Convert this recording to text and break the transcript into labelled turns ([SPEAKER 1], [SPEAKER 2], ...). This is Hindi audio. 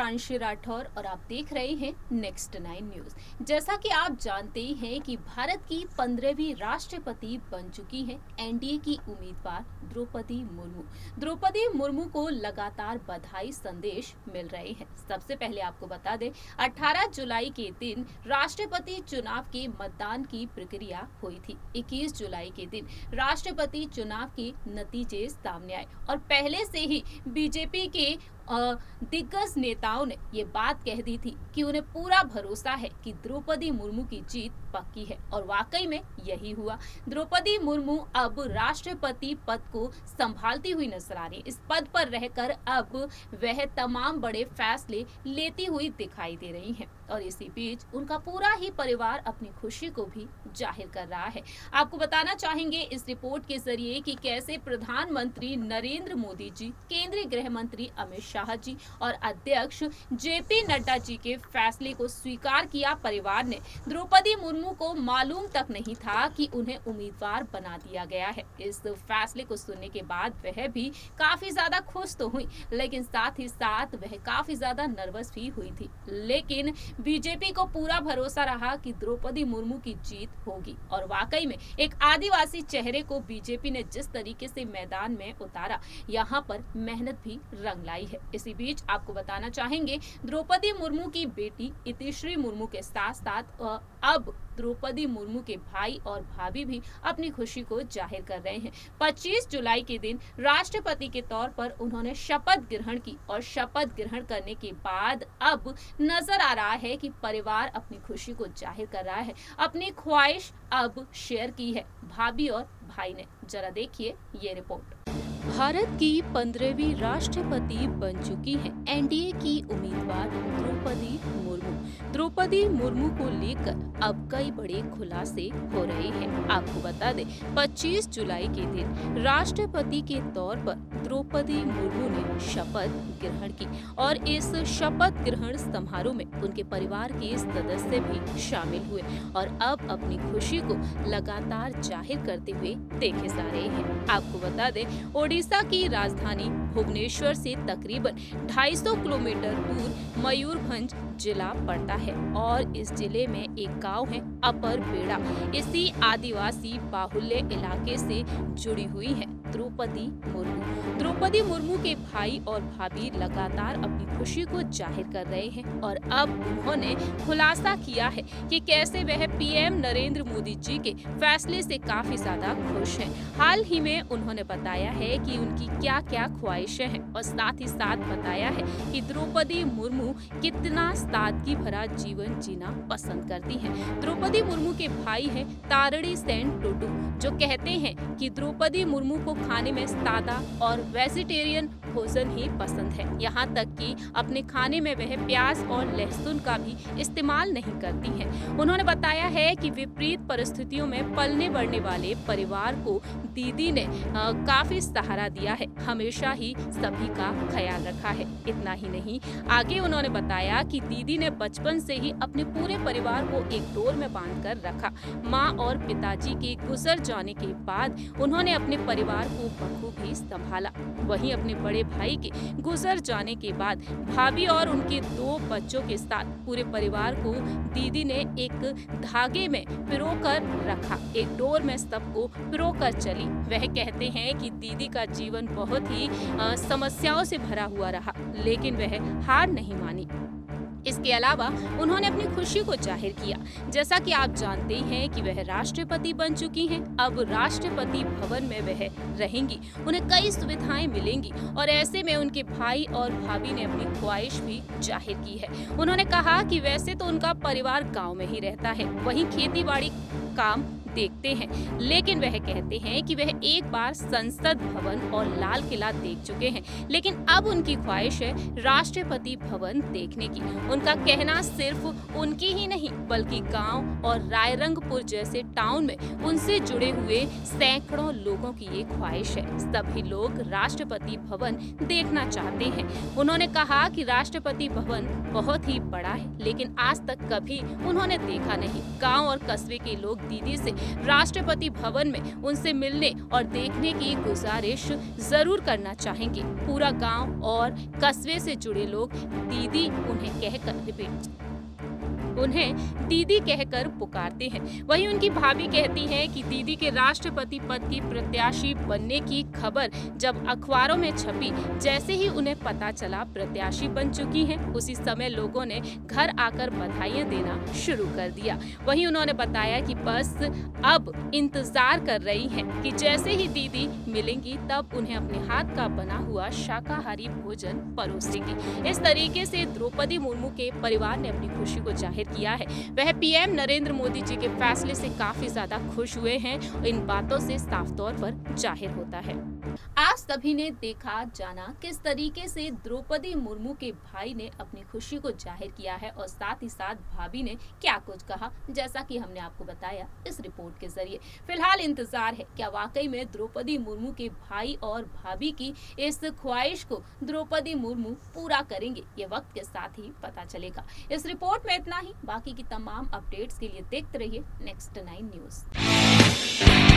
[SPEAKER 1] प्रांशी राठौर और आप देख रहे हैं नेक्स्ट 9 न्यूज। जैसा कि आप जानते ही हैं कि भारत की 15वीं राष्ट्रपति बन चुकी हैं एनडीए की उम्मीदवार द्रौपदी मुर्मू। द्रौपदी मुर्मू को लगातार बधाई संदेश मिल रहे हैं। सबसे पहले आपको बता दें 18 जुलाई के दिन राष्ट्रपति चुनाव के मतदान की प्रक्रिया हुई थी। 21 जुलाई के दिन राष्ट्रपति चुनाव के नतीजे सामने आए और पहले से ही बीजेपी के दिग्गज नेताओं ने ये बात कह दी थी कि उन्हें पूरा भरोसा है कि द्रौपदी मुर्मू की जीत पक्की है और वाकई में यही हुआ। द्रौपदी मुर्मू अब राष्ट्रपति पद को संभालती हुई नजर आ रही है। इस पद पर रहकर अब वह तमाम बड़े फैसले लेती हुई दिखाई दे रही हैं और इसी बीच उनका पूरा ही परिवार अपनी खुशी को भी जाहिर कर रहा है। आपको बताना चाहेंगे इस रिपोर्ट के जरिए कि कैसे प्रधानमंत्री नरेंद्र मोदी जी, केंद्रीय गृह मंत्री अमित शाह जी और अध्यक्ष जेपी नड्डा जी के फैसले को स्वीकार किया। परिवार ने द्रौपदी मुर्मू को मालूम तक नहीं था कि उन्हें उम्मीदवार बना दिया गया है। इस फैसले को सुनने के बाद वह भी काफी ज्यादा खुश तो हुई, लेकिन साथ ही साथ वह काफी ज्यादा नर्वस भी हुई थी। लेकिन बीजेपी को पूरा भरोसा रहा कि द्रौपदी मुर्मू की जीत होगी और वाकई में एक आदिवासी चेहरे को बीजेपी ने जिस तरीके से मैदान में उतारा, यहाँ पर मेहनत भी रंग लाई है। इसी बीच आपको बताना चाहेंगे द्रौपदी मुर्मू की बेटी इतिश्री मुर्मू के साथ साथ अब द्रौपदी मुर्मू के भाई और भाभी भी अपनी खुशी को जाहिर कर रहे हैं। 25 जुलाई के दिन राष्ट्रपति के तौर पर उन्होंने शपथ ग्रहण की और शपथ ग्रहण करने के बाद अब नजर आ रहा है कि परिवार अपनी खुशी को जाहिर कर रहा है, अपनी ख्वाहिश अब शेयर की है भाभी और भाई ने। जरा देखिए ये रिपोर्ट। भारत की 15वीं राष्ट्रपति बन चुकी हैं एनडीए की उम्मीदवार द्रौपदी मुर्मू। द्रौपदी मुर्मू को लेकर अब कई बड़े खुलासे हो रहे हैं। आपको बता दें 25 जुलाई के दिन राष्ट्रपति के तौर पर द्रौपदी मुर्मू ने शपथ ग्रहण की और इस शपथ ग्रहण समारोह में उनके परिवार के सदस्य भी शामिल हुए और अब अपनी खुशी को लगातार जाहिर करते हुए देखे जा रहे हैं। आपको बता दें ओडिशा की राजधानी भुवनेश्वर से तकरीबन 250 किलोमीटर दूर मयूरभंज जिला पड़ता है और इस जिले में एक गांव है अपर बेड़ा। इसी आदिवासी बाहुल्य इलाके से जुड़ी हुई है द्रौपदी मुर्मू। द्रौपदी मुर्मू के भाई और भाभी लगातार अपनी खुशी को जाहिर कर रहे हैं और अब उन्होंने खुलासा किया है कि कैसे वह पीएम नरेंद्र मोदी जी के फैसले से काफी ज्यादा खुश हैं। हाल ही में उन्होंने बताया है कि उनकी क्या क्या ख्वाहिशें हैं और साथ ही साथ बताया है कि द्रौपदी मुर्मू कितना सादगी भरा जीवन जीना पसंद करती हैं। द्रौपदी मुर्मू के भाई हैं तारड़ी सेन टुडू, जो कहते हैं कि द्रौपदी मुर्मू को खाने में सादा और वेजिटेरियन भोजन ही पसंद है। यहाँ तक कि अपने खाने में वह प्याज और लहसुन का भी इस्तेमाल नहीं करती हैं। उन्होंने बताया है कि विपरीत परिस्थितियों में पलने बढ़ने वाले परिवार को दीदी ने काफी सहारा दिया है, हमेशा ही सभी का ख्याल रखा है। इतना ही नहीं, आगे उन्होंने बताया कि दीदी ने बचपन से ही अपने पूरे परिवार को एक डोर में बांधकर रखा। माँ और पिताजी के गुजर जाने के बाद उन्होंने अपने परिवार को बखूबी संभाला। वहीं अपने बड़े भाई के गुजर जाने के बाद भाभी और उनके 2 बच्चों के साथ पूरे परिवार को दीदी ने एक धागे में पिरोकर रखा, एक डोर में सबको पिरोकर चली। वह कहते हैं कि दीदी का जीवन बहुत ही समस्याओं से भरा हुआ रहा, लेकिन वह हार नहीं मानी। इसके अलावा उन्होंने अपनी खुशी को जाहिर किया। जैसा कि आप जानते हैं कि वह राष्ट्रपति बन चुकी हैं, अब राष्ट्रपति भवन में वह रहेंगी, उन्हें कई सुविधाएं मिलेंगी और ऐसे में उनके भाई और भाभी ने अपनी ख्वाहिश भी जाहिर की है। उन्होंने कहा कि वैसे तो उनका परिवार गांव में ही रहता है, वहीं खेतीबाड़ी काम देखते हैं, लेकिन वह कहते हैं कि वह एक बार संसद भवन और लाल किला देख चुके हैं, लेकिन अब उनकी ख्वाहिश है राष्ट्रपति भवन देखने की। उनका कहना सिर्फ उनकी ही नहीं बल्कि गांव और रायरंगपुर जैसे टाउन में उनसे जुड़े हुए सैकड़ों लोगों की ये ख्वाहिश है। सभी लोग राष्ट्रपति भवन देखना चाहते हैं। उन्होंने कहा कि राष्ट्रपति भवन बहुत ही बड़ा है, लेकिन आज तक कभी उन्होंने देखा नहीं। गाँव और कस्बे के लोग दीदी से राष्ट्रपति भवन में उनसे मिलने और देखने की गुजारिश जरूर करना चाहेंगे। पूरा गांव और कस्बे से जुड़े लोग उन्हें दीदी कहकर पुकारते हैं। वहीं उनकी भाभी कहती हैं कि दीदी के राष्ट्रपति पद की प्रत्याशी बनने की खबर जब अखबारों में छपी, जैसे ही उन्हें पता चला प्रत्याशी बन चुकी हैं, उसी समय लोगों ने घर आकर बधाइयां देना शुरू कर दिया। वहीं उन्होंने बताया कि बस अब इंतजार कर रही हैं कि जैसे ही दीदी मिलेंगी तब उन्हें अपने हाथ का बना हुआ शाकाहारी भोजन परोसेंगी। इस तरीके से द्रौपदी मुर्मू के परिवार ने अपनी खुशी को जाहिर किया है। वह पीएम नरेंद्र मोदी जी के फैसले से काफी ज्यादा खुश हुए हैं। इन बातों से साफ तौर पर जाहिर होता है। आज सभी ने देखा जाना किस तरीके से द्रौपदी मुर्मू के भाई ने अपनी खुशी को जाहिर किया है और साथ ही साथ भाभी ने क्या कुछ कहा, जैसा कि हमने आपको बताया इस रिपोर्ट के जरिए। फिलहाल इंतजार है क्या वाकई में द्रौपदी मुर्मू के भाई और भाभी की इस ख्वाहिश को द्रौपदी मुर्मू पूरा करेंगे, ये वक्त के साथ ही पता चलेगा। इस रिपोर्ट में इतना ही। बाकी की तमाम अपडेट्स के लिए देखते रहिए नेक्स्ट 9 न्यूज।